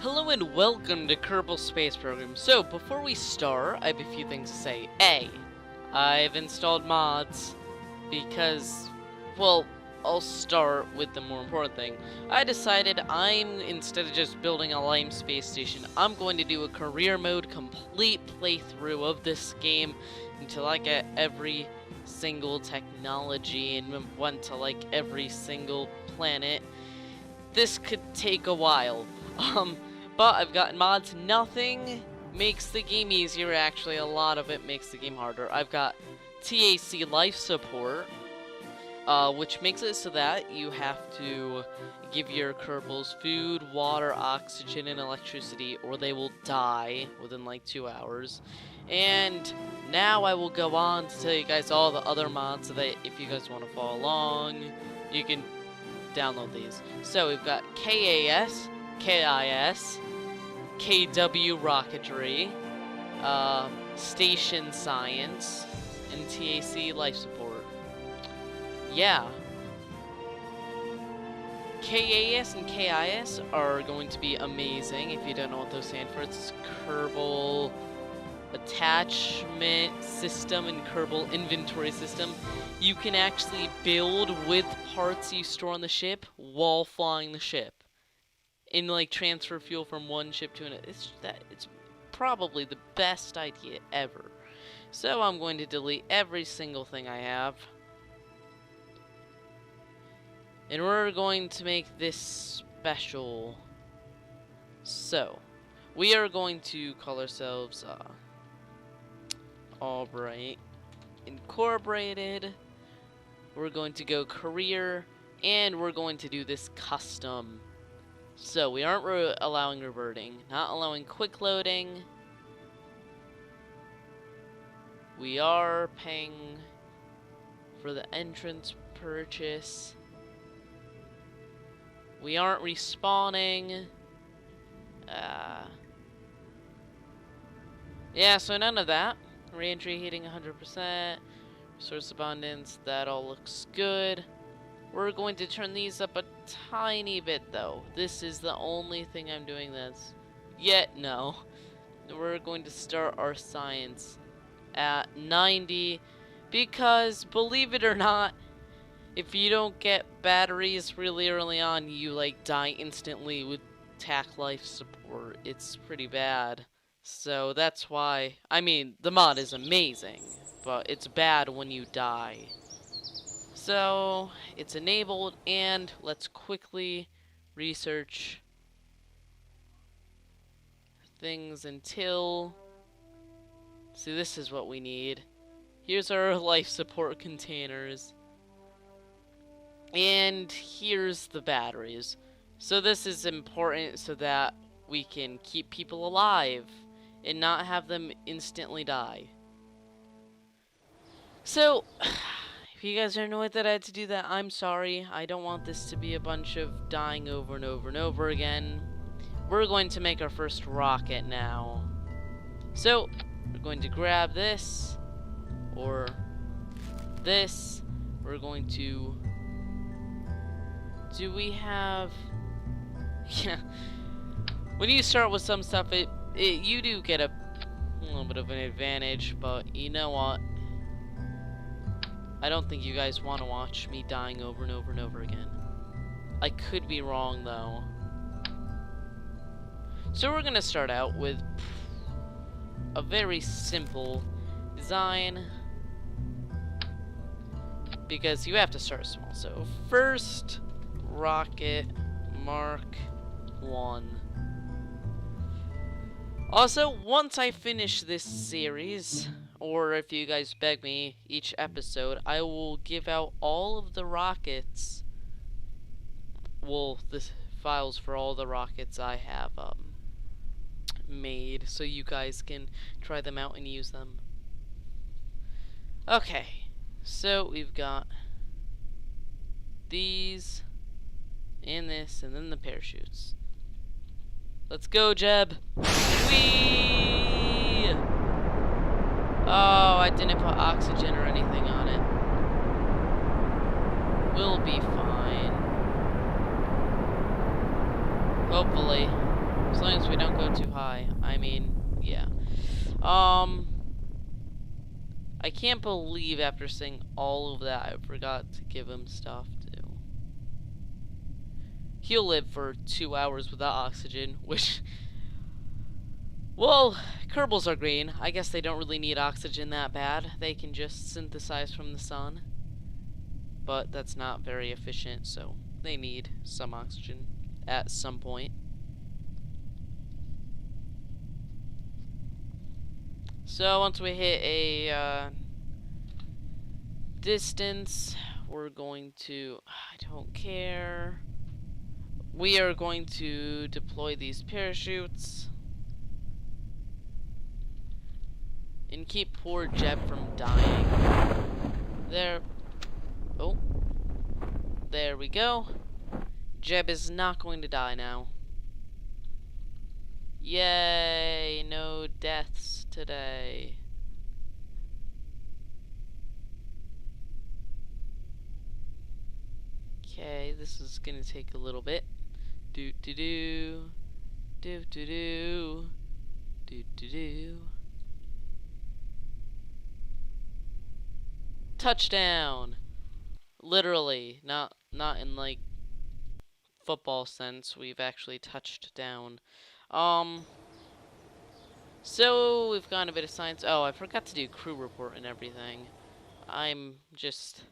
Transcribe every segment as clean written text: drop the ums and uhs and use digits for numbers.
Hello and welcome to Kerbal Space Program. So, before we start, I have a few things to say. A, I've installed mods because, well, I'll start with the more important thing. I decided instead of just building a lame space station, I'm going to do a career mode complete playthrough of this game until I get every single technology and went to like every single planet. This could take a while. But I've gotten mods. Nothing makes the game easier. Actually, a lot of it makes the game harder. I've got TAC life support, which makes it so that you have to give your Kerbals food, water, oxygen, and electricity, or they will die within like 2 hours. And now I will go on to tell you guys all the other mods so that if you guys want to follow along, you can download these. So we've got KAS, KIS, KW Rocketry, Station Science, and TAC Life Support. Yeah. KAS and KIS are going to be amazing. If you don't know what those stand for, it's Kerbal Attachment System and Kerbal Inventory System. You can actually build with parts you store on the ship while flying the ship. And like transfer fuel from one ship to another. It's probably the best idea ever. So I'm going to delete every single thing I have. And we're going to make this special. So we are going to call ourselves Albright Incorporated. We're going to go career, and we're going to do this custom. So we aren't allowing reverting, not allowing quick loading. We are paying for the entrance purchase. We aren't respawning. Yeah, so none of that. Re-entry heating 100%. Resource abundance, that all looks good. We're going to turn these up a tiny bit though. This is the only thing I'm doing this. Yet, no. We're going to start our science at 90 because, believe it or not, if you don't get batteries really early on, you like die instantly with TAC life support. It's pretty bad. So that's why, I mean, the mod is amazing, but it's bad when you die. So it's enabled, and let's quickly research things until, see, this is what we need. Here's our life support containers. And here's the batteries. So this is important so that we can keep people alive and not have them instantly die. So, if you guys are annoyed that I had to do that, I'm sorry. I don't want this to be a bunch of dying over and over and over again. We're going to make our first rocket now. So, we're going to grab this, or this. We're going to... Do we have... Yeah. When you start with some stuff, you do get a little bit of an advantage, but you know what? I don't think you guys want to watch me dying over and over and over again. I could be wrong, though. So we're going to start out with a very simple design, because you have to start small. So first, rocket Mark 1. Also, once I finish this series, or if you guys beg me each episode, I will give out all of the rockets, well, the files for all the rockets I have made, so you guys can try them out and use them. Okay, so we've got these, and this, and then the parachutes. Let's go, Jeb! Whee! Oh, I didn't put oxygen or anything on it. We'll be fine. Hopefully. As long as I can't believe after saying all of that, I forgot to give him stuff too. He'll live for 2 hours without oxygen, which... Well, Kerbals are green. I guess they don't really need oxygen that bad. They can just synthesize from the sun. But that's not very efficient, so they need some oxygen at some point. So once we hit a distance, we're going to... I don't care. We are going to deploy these parachutes. And keep poor Jeb from dying. There. Oh. There we go. Jeb is not going to die now. Yay, no deaths today. Okay, this is gonna take a little bit. Do do do. Do do do. Do do do. Touchdown! Literally, not in like football sense. We've actually touched down. So we've gotten a bit of science. Oh, I forgot to do crew report and everything. I'm just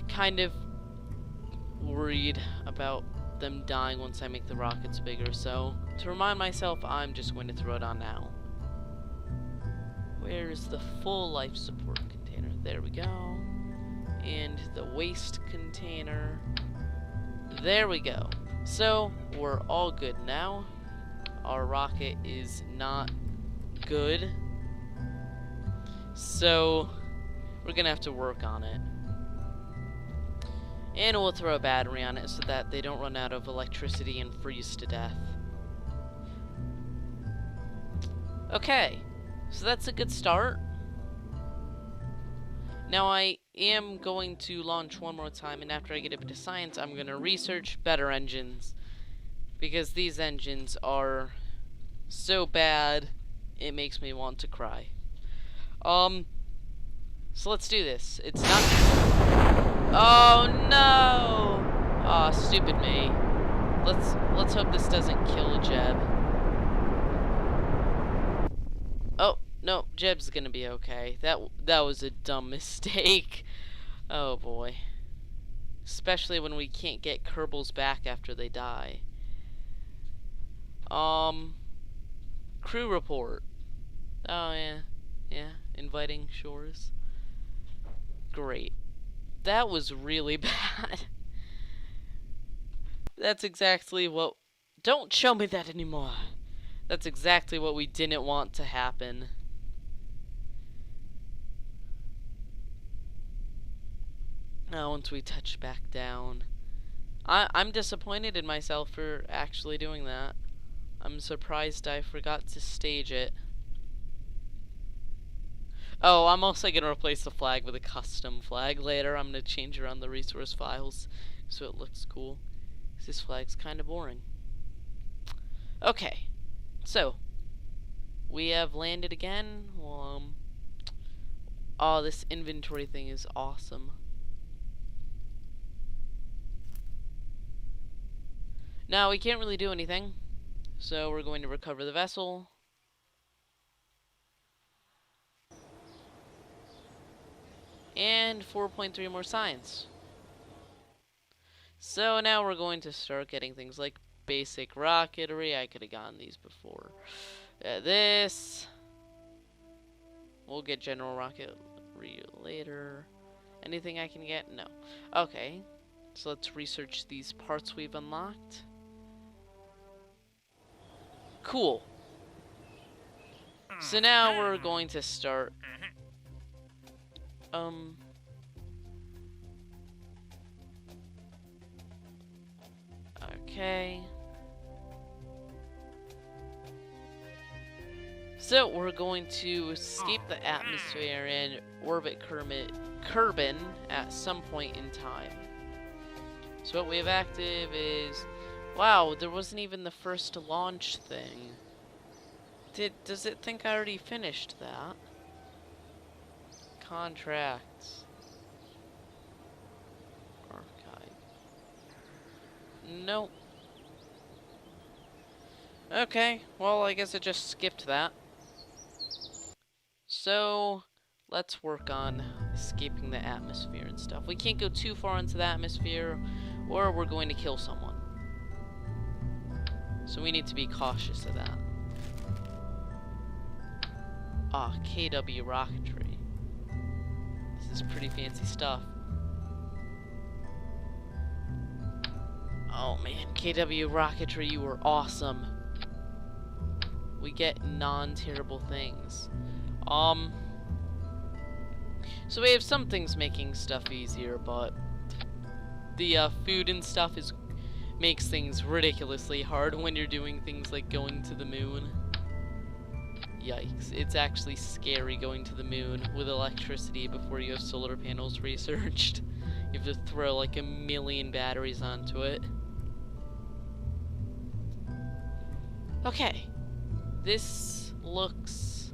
kind of worried about them dying once I make the rockets bigger. So to remind myself, I'm just going to throw it on now. Where's the full life support container? There we go. And the waste container. There we go. So, we're all good now. Our rocket is not good. So, we're gonna have to work on it. And we'll throw a battery on it so that they don't run out of electricity and freeze to death. Okay. So that's a good start. Now I am going to launch one more time, and after I get a bit of science, I'm going to research better engines. Because these engines are so bad, it makes me want to cry. So let's do this. It's not... Oh no! Aw, stupid me. Let's hope this doesn't kill Jeb. Oh, no, Jeb's gonna be okay. That was a dumb mistake. Oh boy. Especially when we can't get Kerbals back after they die. Crew report. Oh yeah. Yeah, inviting shores. Great. That was really bad. That's exactly what... Don't show me that anymore. That's exactly what we didn't want to happen. Now, once we touch back down... I'm disappointed in myself for actually doing that. I'm surprised I forgot to stage it. Oh, I'm also going to replace the flag with a custom flag later. I'm going to change around the resource files so it looks cool. This flag's kind of boring. Okay. So, we have landed again. Oh, this inventory thing is awesome. Now, we can't really do anything, so we're going to recover the vessel. And 4.3 more science. So now we're going to start getting things like basic rocketry. I could have gotten these before. This. We'll get general rocketry later. Anything I can get? No. Okay. So let's research these parts we've unlocked. Cool. So now we're going to start. Okay. So we're going to escape the atmosphere and orbit Kerbin at some point in time. So what we have active is... Wow, there wasn't even the first launch thing. Does it think I already finished that? contracts. Archive. Nope. Okay, well, I guess I just skipped that. So, let's work on escaping the atmosphere and stuff. We can't go too far into the atmosphere, or we're going to kill someone. So we need to be cautious of that. Ah, KW rocketry. This is pretty fancy stuff. Oh man, KW rocketry, you were awesome. We get non-terrible things. So we have some things making stuff easier, but the food and stuff makes things ridiculously hard when you're doing things like going to the moon. Yikes, it's actually scary going to the moon with electricity before you have solar panels researched. You have to throw like 1,000,000 batteries onto it. Okay, this looks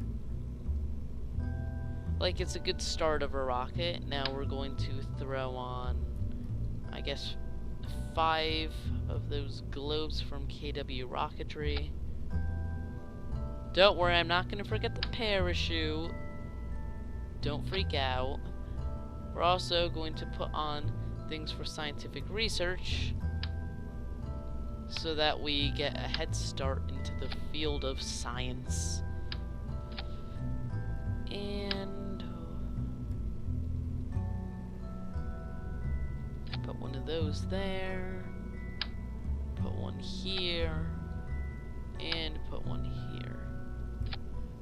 like it's a good start of a rocket. Now we're going to throw on, I guess, 5 of those globes from KW rocketry. Don't worry, I'm not going to forget the parachute. Don't freak out. We're also going to put on things for scientific research so that we get a head start into the field of science. And put one of those there. Put one here. And put one here.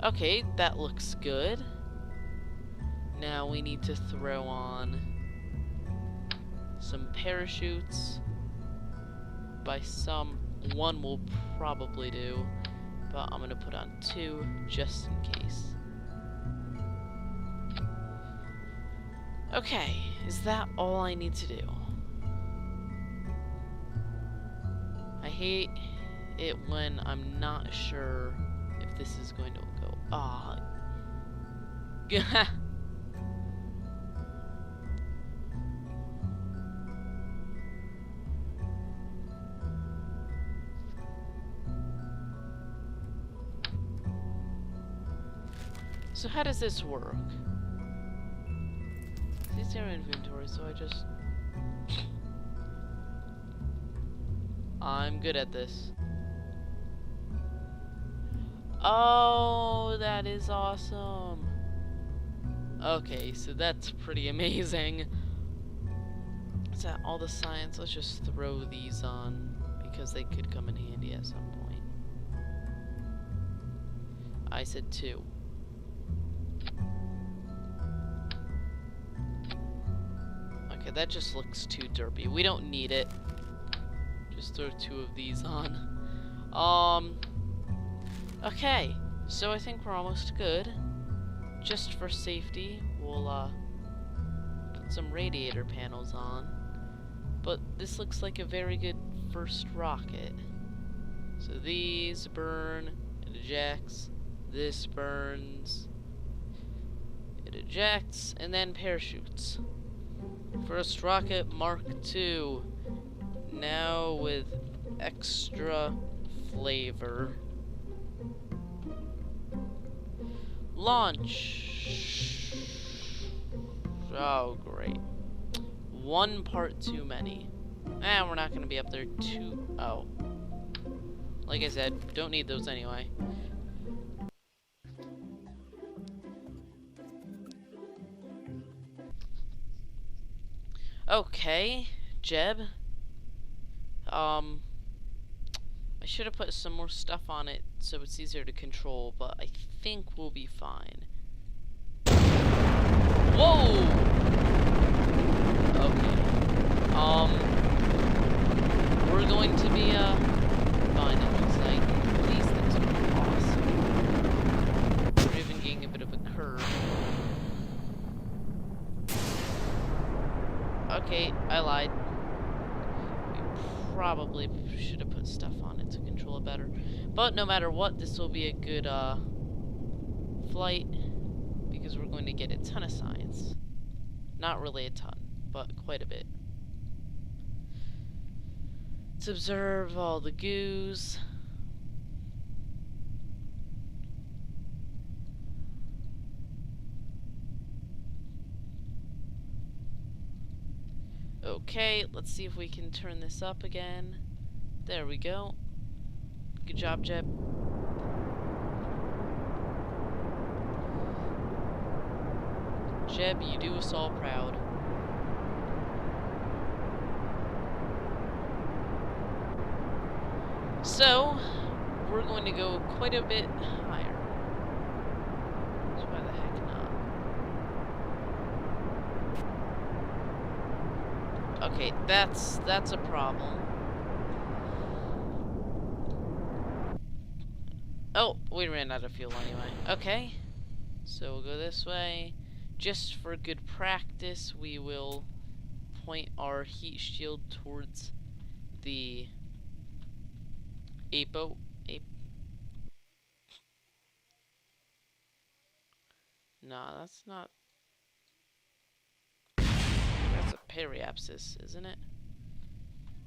Okay, that looks good. Now we need to throw on some parachutes. By some, one will probably do, but I'm gonna put on 2 just in case. Okay, is that all I need to do? I hate it when I'm not sure if this is going to go. Ah. So how does this work? These are inventory, so I just... I'm good at this. Oh, that is awesome. Okay, so that's pretty amazing. Is that all the science? Let's just throw these on because they could come in handy at some point. I said 2. Okay, that just looks too derpy. We don't need it. Just throw 2 of these on. Okay, so I think we're almost good. Just for safety, we'll put some radiator panels on. But this looks like a very good first rocket. So these burn, it ejects, this burns, it ejects, and then parachutes. First rocket Mark II. Now with extra flavor. Launch. Oh, great. 1 part too many. We're not going to be up there too... Oh. Like I said, don't need those anyway. Okay, Jeb. I should have put some more stuff on it so it's easier to control, but I think we'll be fine. Whoa! Okay. We're going to be, fine, it looks like. These things are awesome. We're even getting a bit of a curve. Okay, I lied. We probably should have put stuff on it to control it better. But no matter what, this will be a good, flight. Because because we're going to get a ton of science. Not really a ton, but quite a bit. Let's observe all the goos. Okay, let's see if we can turn this up again. There we go. Good job, Jeb. Jeb, you do us all proud. So, we're going to go quite a bit higher. So why the heck not? Okay, that's a problem. Oh, we ran out of fuel anyway. Okay, so we'll go this way. Just for good practice, we will point our heat shield towards the ape. Nah, that's not. That's a periapsis, isn't it?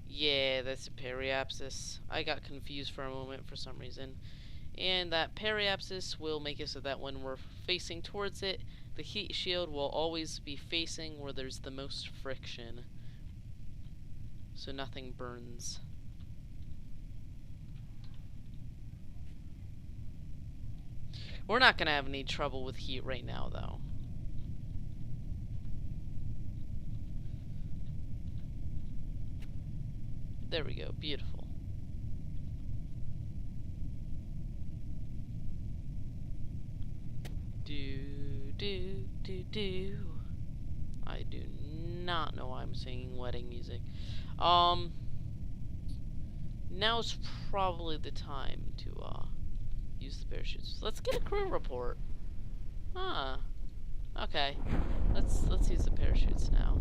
Yeah, that's a periapsis. I got confused for a moment for some reason. And that periapsis will make it so that when we're facing towards it, the heat shield will always be facing where there's the most friction, so nothing burns. We're not gonna have any trouble with heat right now, though. There we go, beautiful. Do. I do not know why I'm singing wedding music. Now's probably the time to use the parachutes. Let's get a crew report. Ah, okay. Let's use the parachutes now.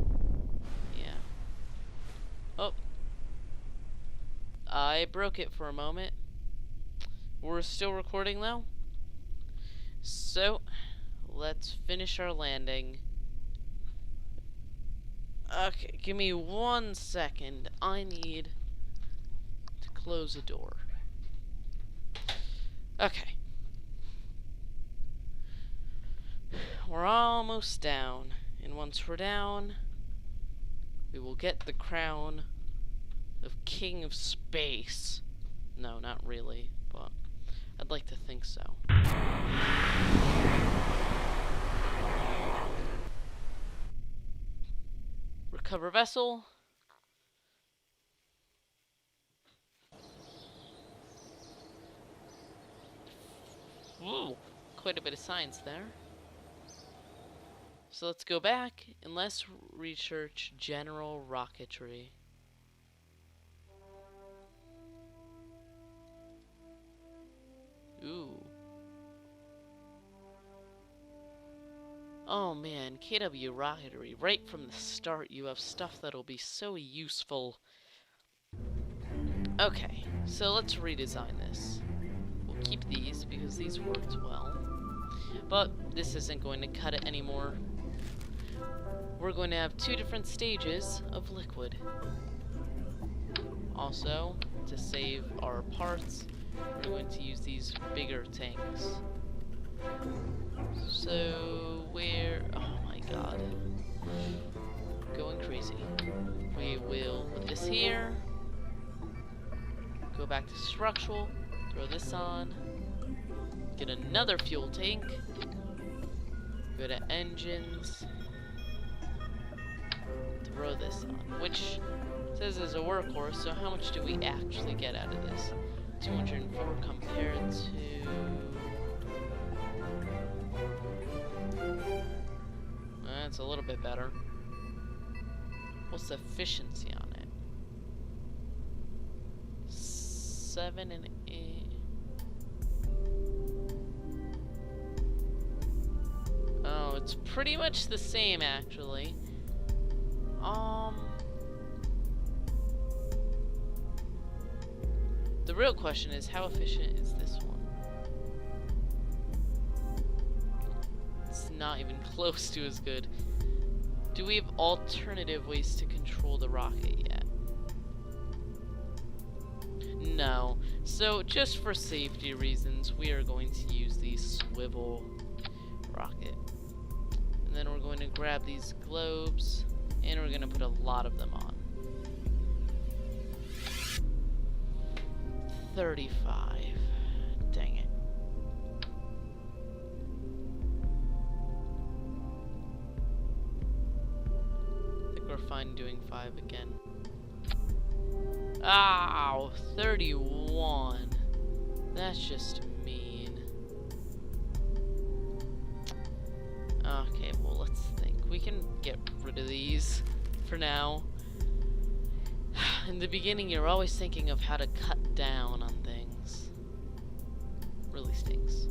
Yeah. Oh, I broke it for a moment. We're still recording though. So, let's finish our landing. Okay, give me 1 second. I need to close a door. Okay. We're almost down. And once we're down, we will get the crown of King of Space. No, not really, but I'd like to think so. Recover vessel. Woo! Quite a bit of science there. So let's go back and let's research general rocketry. Ooh. Oh man, KW rocketry. Right from the start, you have stuff that'll be so useful. Okay, so let's redesign this. We'll keep these because these worked well. But this isn't going to cut it anymore. We're going to have 2 different stages of liquid. Also, to save our parts, we're going to use these bigger tanks. So, oh my god. Going crazy. We will put this here. Go back to structural. Throw this on. Get another fuel tank. Go to engines. Throw this on. Which says is a workhorse, so how much do we actually get out of this? 204 compared to... That's a little bit better. What's the efficiency on it? 7 and 8. Oh, it's pretty much the same actually. The real question is, how efficient is this one? It's not even close to as good. Do we have alternative ways to control the rocket yet? No. So, just for safety reasons, we are going to use the swivel rocket. And then we're going to grab these globes, and we're going to put a lot of them on. 35. Dang it. I think we're fine doing 5 again. Ow! 31. That's just mean. Okay, well, let's think. We can get rid of these for now. In the beginning, you're always thinking of how to cut down on things. Really stinks.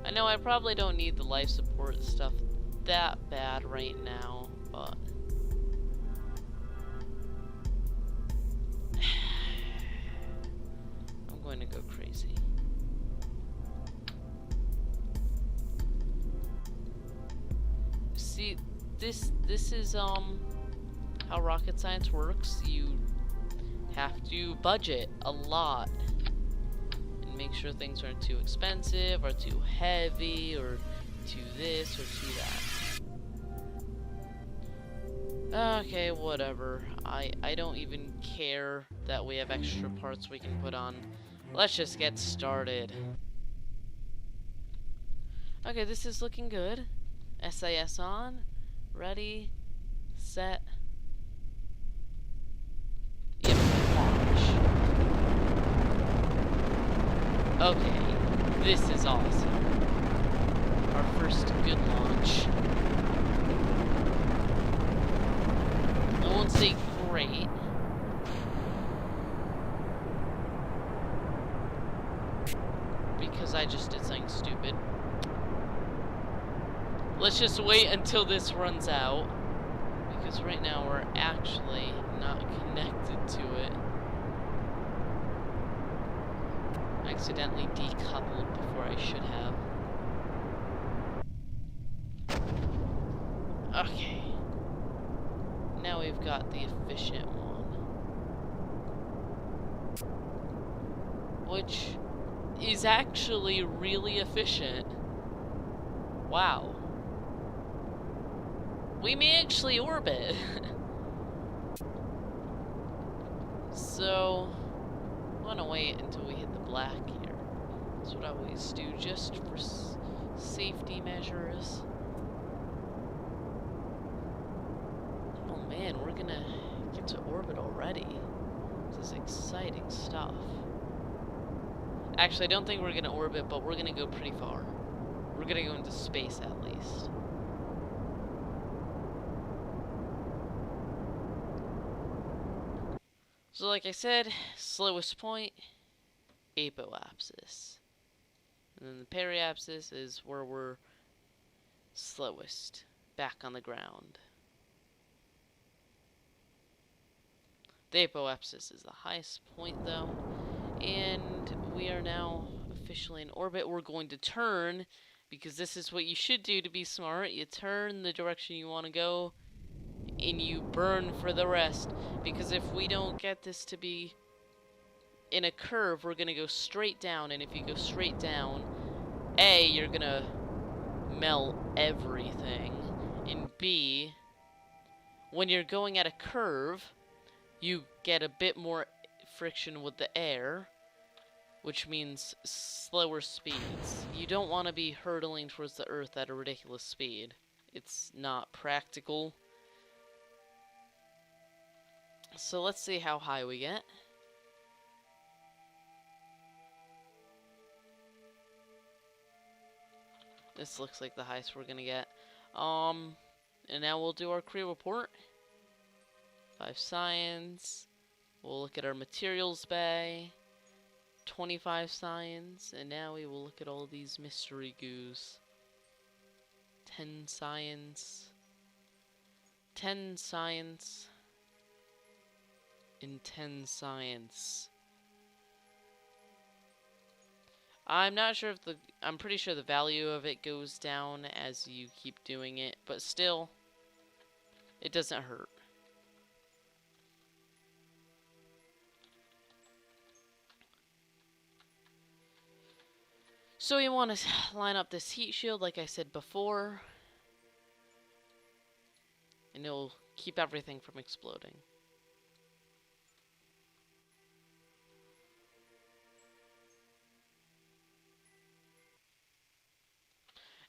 I know I probably don't need the life support stuff that bad right now, but I'm going to go crazy. See, this is how rocket science works. You have to budget a lot and make sure things aren't too expensive or too heavy or too this or too that. Okay, whatever. I don't even care that we have extra parts we can put on. Let's just get started. Okay, this is looking good. SAS on. Ready. Set. Yep, launch. Okay, this is awesome. Our first good launch. I won't say great. Because I just did something stupid. Let's just wait until this runs out. Because right now we're actually not connected to it. I accidentally decoupled before I should have. Okay. Now we've got the efficient one. Which is actually really efficient. Wow. We may actually orbit. So, I want to wait until we hit the black here. That's what I always do, just for safety measures. Oh man, we're gonna get to orbit already. This is exciting stuff. Actually, I don't think we're gonna orbit, but we're gonna go pretty far. We're gonna go into space at least. So like I said, slowest point, apoapsis. And then the periapsis is where we're slowest, back on the ground. The apoapsis is the highest point though, and we are now officially in orbit. We're going to turn, because this is what you should do to be smart. You turn the direction you want to go, and you burn for the rest, because if we don't get this to be in a curve, we're gonna go straight down, and if you go straight down, A, you're gonna melt everything, and B, when you're going at a curve, you get a bit more friction with the air, which means slower speeds. You don't want to be hurtling towards the Earth at a ridiculous speed. It's not practical. So let's see how high we get. This looks like the highest we're gonna get. And now we'll do our career report. 5 science. We'll look at our materials bay. 25 science. And now we will look at all these mystery goos. 10 science. 10 science. In 10 science. I'm not sure if I'm pretty sure the value of it goes down as you keep doing it, but still, it doesn't hurt. So we want to line up this heat shield like I said before, and it'll keep everything from exploding.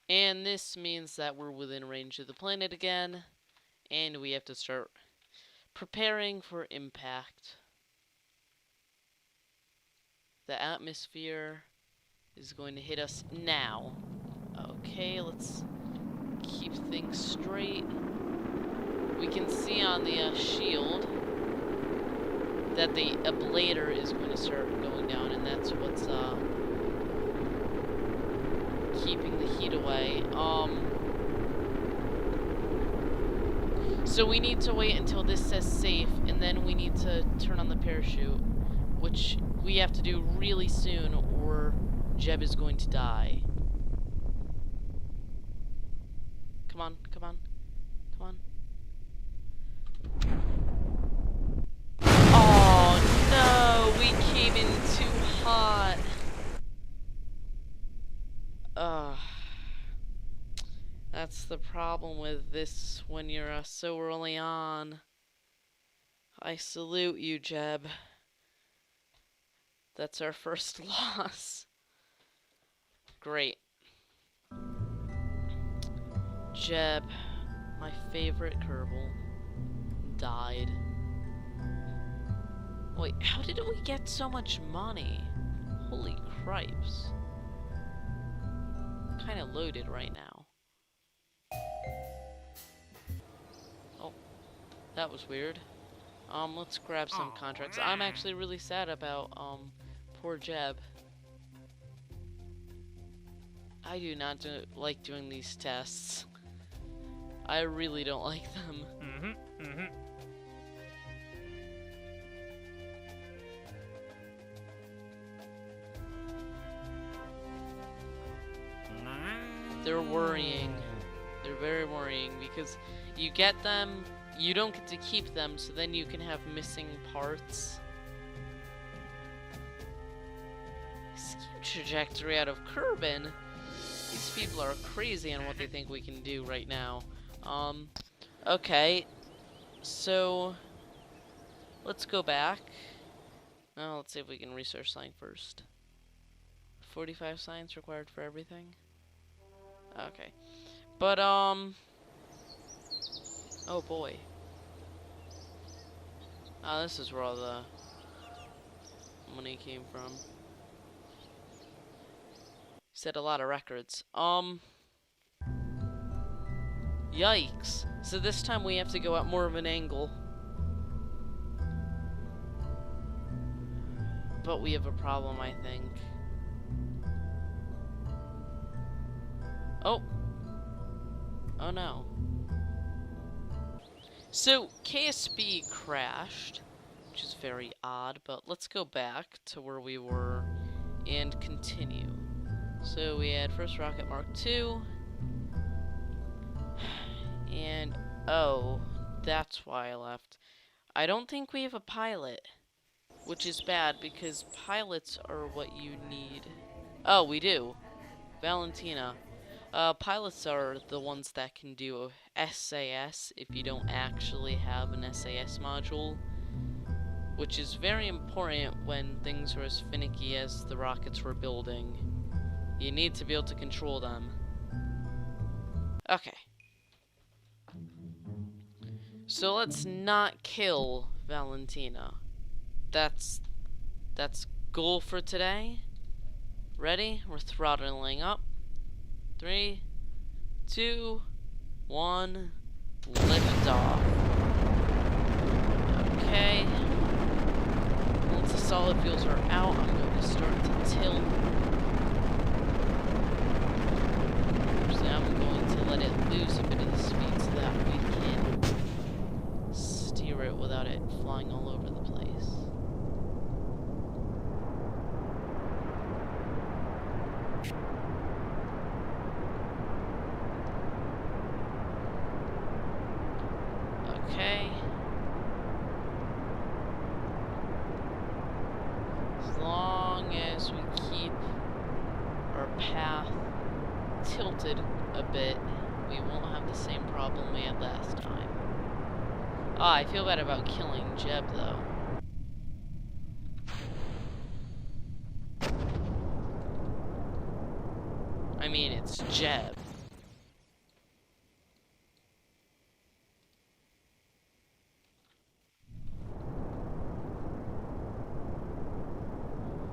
And this means that we're within range of the planet again, and we have to start preparing for impact. The atmosphere is going to hit us now. Okay, let's keep things straight. We can see on the shield that the ablator is going to start going down, and that's what's keeping the heat away. So we need to wait until this says safe, and then we need to turn on the parachute, which we have to do really soon, or Jeb is going to die. Come on, come on, come on. Oh no, we came in too hot. That's the problem with this when you're so early on. I salute you, Jeb. That's our first loss. Great. Jeb, my favorite Kerbal, died. Wait, how did we get so much money? Holy cripes. I'm kinda loaded right now. Oh, that was weird. Let's grab some contracts. I'm actually really sad about, poor Jeb. I do not like doing these tests. I really don't like them. They're worrying. They're very worrying because you get them, you don't get to keep them, so then you can have missing parts. Escape trajectory out of Kerbal. These people are crazy on what they think we can do right now. Okay. So, let's go back. Oh, let's see if we can research something first. 45 science required for everything? Okay. But, oh boy. Oh, this is where all the money came from. Set a lot of records. Yikes. So this time we have to go at more of an angle. But we have a problem, I think. Oh. Oh no. So, KSB crashed, which is very odd, but let's go back to where we were and continue. So we had first rocket Mark II, and oh, that's why I left. I don't think we have a pilot, which is bad because pilots are what you need. Oh, we do. Valentina. Pilots are the ones that can do SAS if you don't actually have an SAS module, which is very important when things are as finicky as the rockets we're building. You need to be able to control them. Okay. So let's not kill Valentina. That's goal for today. Ready? We're throttling up. 3, 2, 1, lift off. Okay. Once the solid fuels are out, I'm going to start to tilt. Actually, I'm going to let it lose a bit of the speed so that we can steer it without it flying all over the place. Okay. As long as we keep our path tilted a bit, we won't have the same problem we had last time. Ah, I feel bad about killing Jeb, though. I mean, it's Jeb.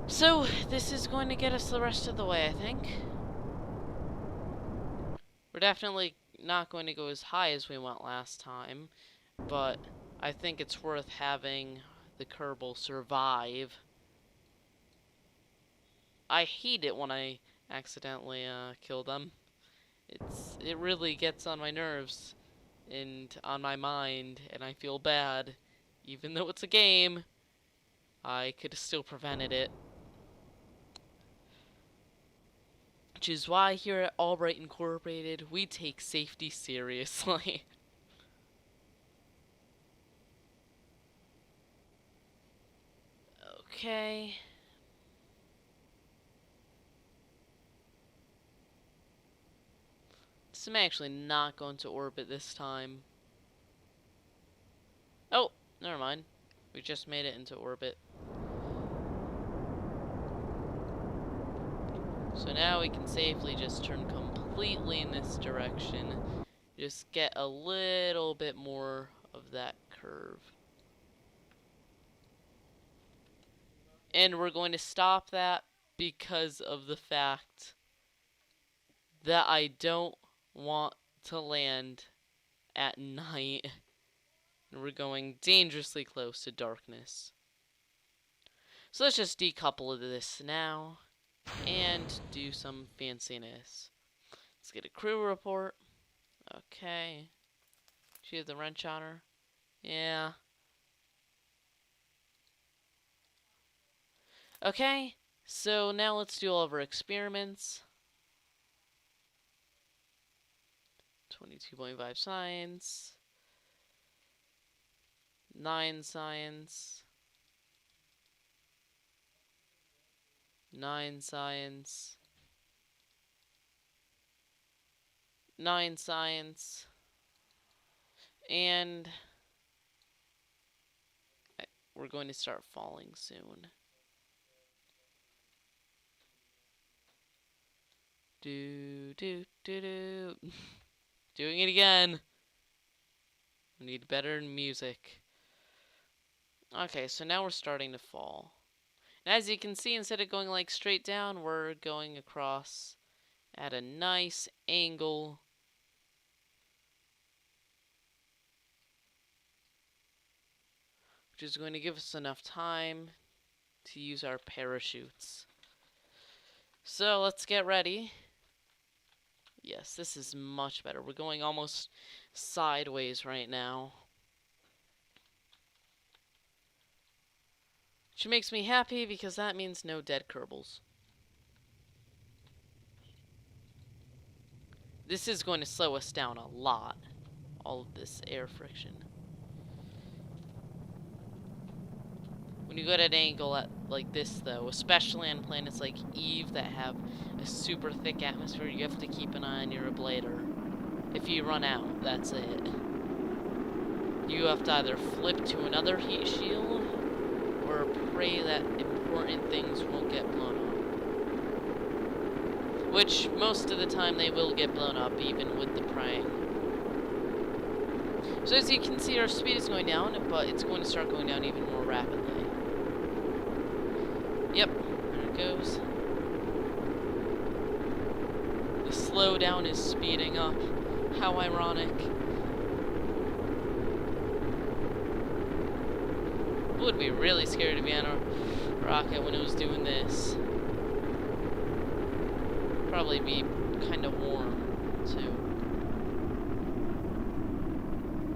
So, this is going to get us the rest of the way, I think. We're definitely not going to go as high as we went last time, but I think it's worth having the Kerbal survive. I hate it when I accidentally kill them. It really gets on my nerves and on my mind, and I feel bad. Even though it's a game, I could have still prevented it. Which is why here at Albright Incorporated, we take safety seriously. Okay. So I'm actually not going to orbit this time. Oh, never mind. We just made it into orbit. So now we can safely just turn completely in this direction. Just get a little bit more of that curve. And we're going to stop that because of the fact that I don't want to land at night. And we're going dangerously close to darkness. So let's just decouple of this now and do some fanciness. Let's get a crew report. Okay. She has the wrench on her. Yeah. Okay, so now let's do all of our experiments. 22.5 science. 9 science. 9 science. 9 science. And we're going to start falling soon. Do do do do. Doing it again. We need better music. Okay, so now we're starting to fall. And as you can see, instead of going like straight down, we're going across at a nice angle. Which is going to give us enough time to use our parachutes. So let's get ready. Yes, this is much better. We're going almost sideways right now. Which makes me happy because that means no dead Kerbals. This is going to slow us down a lot. All of this air friction. When you go at an angle like this, though, especially on planets like Eve that have a super thick atmosphere, you have to keep an eye on your ablator. If you run out, that's it. You have to either flip to another heat shield, or pray that important things won't get blown up. Which, most of the time, they will get blown up, even with the praying. So as you can see, our speed is going down, but it's going to start going down even more rapidly. Yep, there it goes. The slowdown is speeding up. How ironic. It would be really scary to be on a rocket when it was doing this. Probably be kind of warm, too.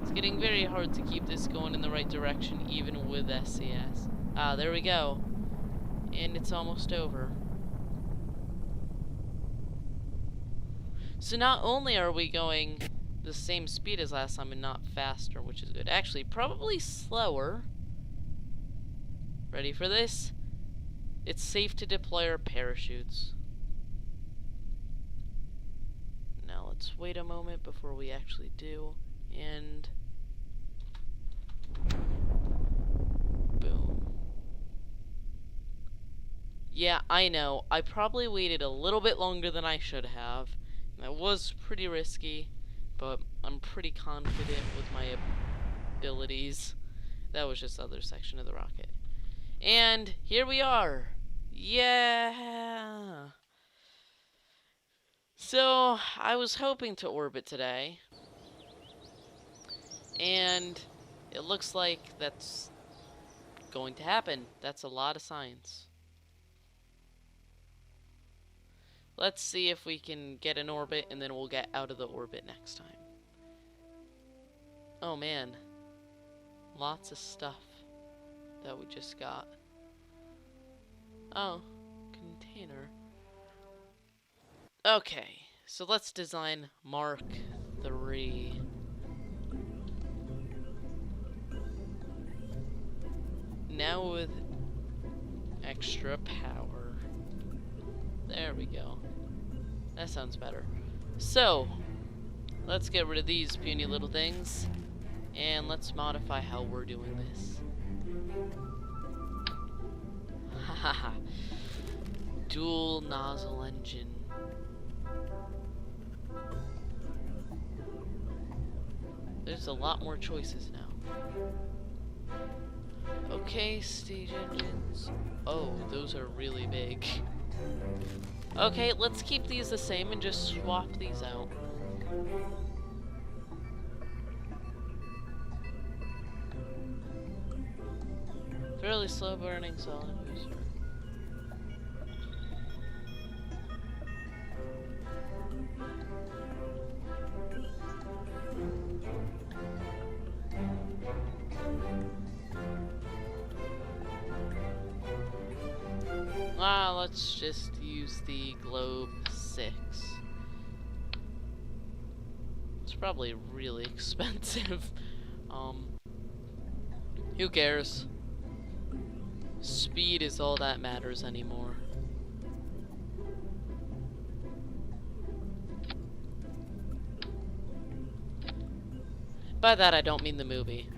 It's getting very hard to keep this going in the right direction, even with SCS. Ah, there we go. And it's almost over. So not only are we going the same speed as last time and not faster, which is good. Actually, probably slower. Ready for this? It's safe to deploy our parachutes. Now let's wait a moment before we actually do, and boom. Yeah, I know. I probably waited a little bit longer than I should have. That was pretty risky, but I'm pretty confident with my abilities. That was just the other section of the rocket. And here we are. Yeah. So, I was hoping to orbit today, and it looks like that's going to happen. That's a lot of science. Let's see if we can get an orbit, and then we'll get out of the orbit next time. Oh man, lots of stuff that we just got. Oh, container. Okay, so let's design Mark III. Now with extra power. There we go. That sounds better. So, let's get rid of these puny little things, and let's modify how we're doing this. Hahaha. Dual nozzle engine. There's a lot more choices now. Okay, stage engines. Oh, those are really big. Okay, let's keep these the same and just swap these out. Fairly slow burning solid booster. Let's just use the Globe 6. It's probably really expensive. Who cares? Speed is all that matters anymore. By that I don't mean the movie.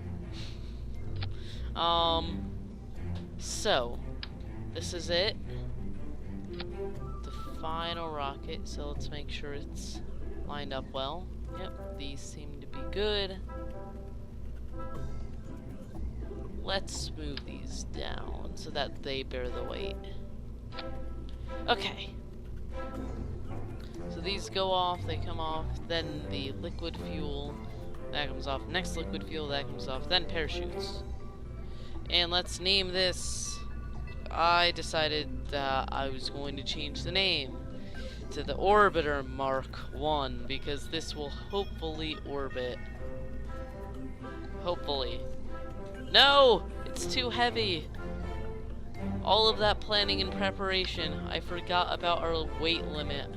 So this is it. The final rocket, so let's make sure it's lined up well. Yep, these seem to be good. Let's move these down so that they bear the weight. Okay. So these go off, they come off, then the liquid fuel, that comes off, next liquid fuel, that comes off, then parachutes. And let's name this. I decided that I was going to change the name to the Orbiter Mark I because this will hopefully orbit. Hopefully. No! It's too heavy! All of that planning and preparation, I forgot about our weight limit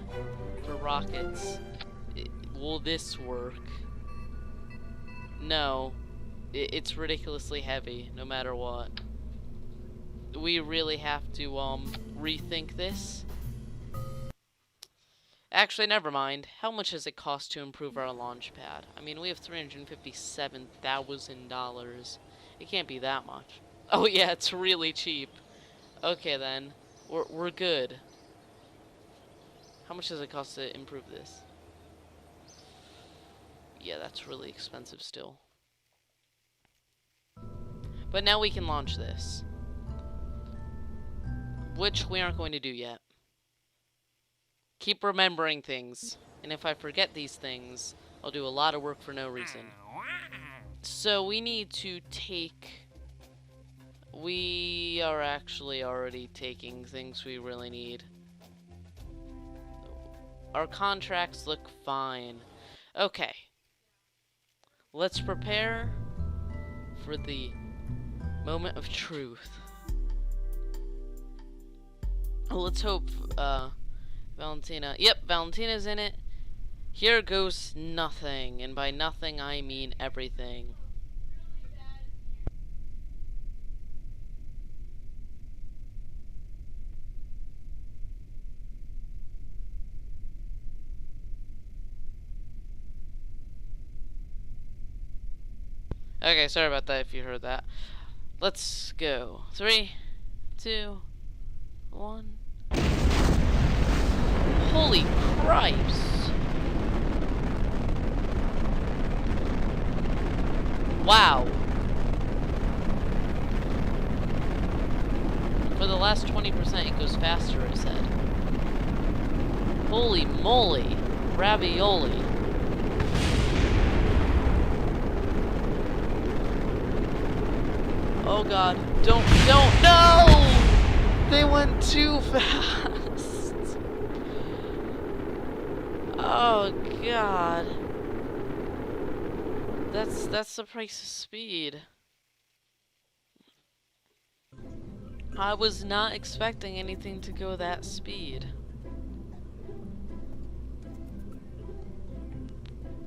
for rockets. Will this work? No. It's ridiculously heavy, no matter what. We really have to, rethink this. Actually, never mind. How much does it cost to improve our launch pad? I mean, we have $357,000. It can't be that much. Oh yeah, it's really cheap. Okay then, we're good. How much does it cost to improve this? Yeah, that's really expensive still. But now we can launch this. Which we aren't going to do yet. Keep remembering things. And if I forget these things, I'll do a lot of work for no reason. So we need to take... We are actually already taking things we really need. Our contracts look fine. Okay. Let's prepare for the moment of truth. Oh, let's hope Valentina. Yep, Valentina's in it. Here goes nothing, and by nothing I mean everything. Okay, sorry about that if you heard that. Let's go. 3, 2, 1. Holy Christ! Wow. For the last 20% it goes faster, it said. Holy moly. Ravioli. Oh god. Don't, no! They went too fast. Oh god. That's the price of speed. I was not expecting anything to go that speed.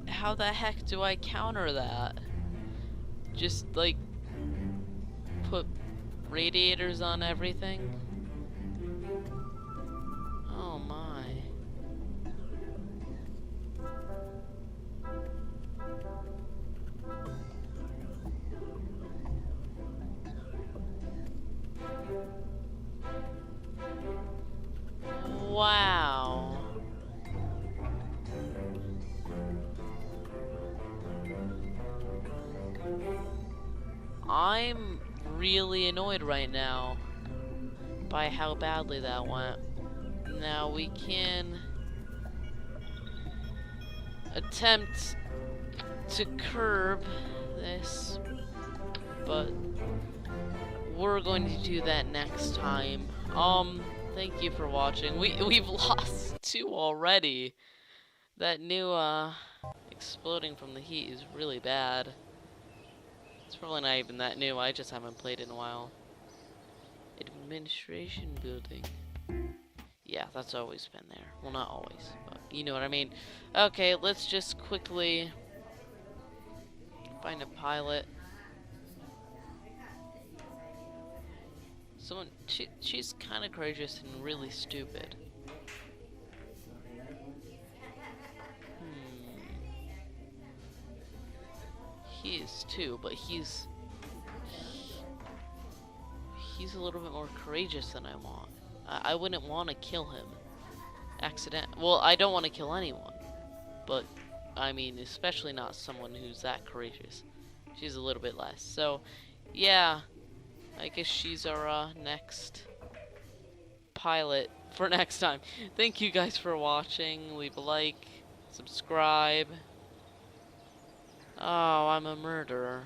How the heck do I counter that? Just like put radiators on everything? Oh my. Wow. I'm really annoyed right now by how badly that went. Now we can attempt to curb this, but we're going to do that next time. Thank you for watching. We've lost 2 already. That new exploding from the heat is really bad. It's probably not even that new. I just haven't played in a while. Administration building. Yeah, that's always been there. Well, not always, but you know what I mean. Okay, let's just quickly find a pilot. Someone, she's kind of courageous and really stupid. He is too, but he's a little bit more courageous than I want. I wouldn't want to kill him. Well, I don't want to kill anyone, but I mean, especially not someone who's that courageous. She's a little bit less. So, yeah, I guess she's our next pilot for next time. Thank you guys for watching. Leave a like, subscribe. Oh, I'm a murderer.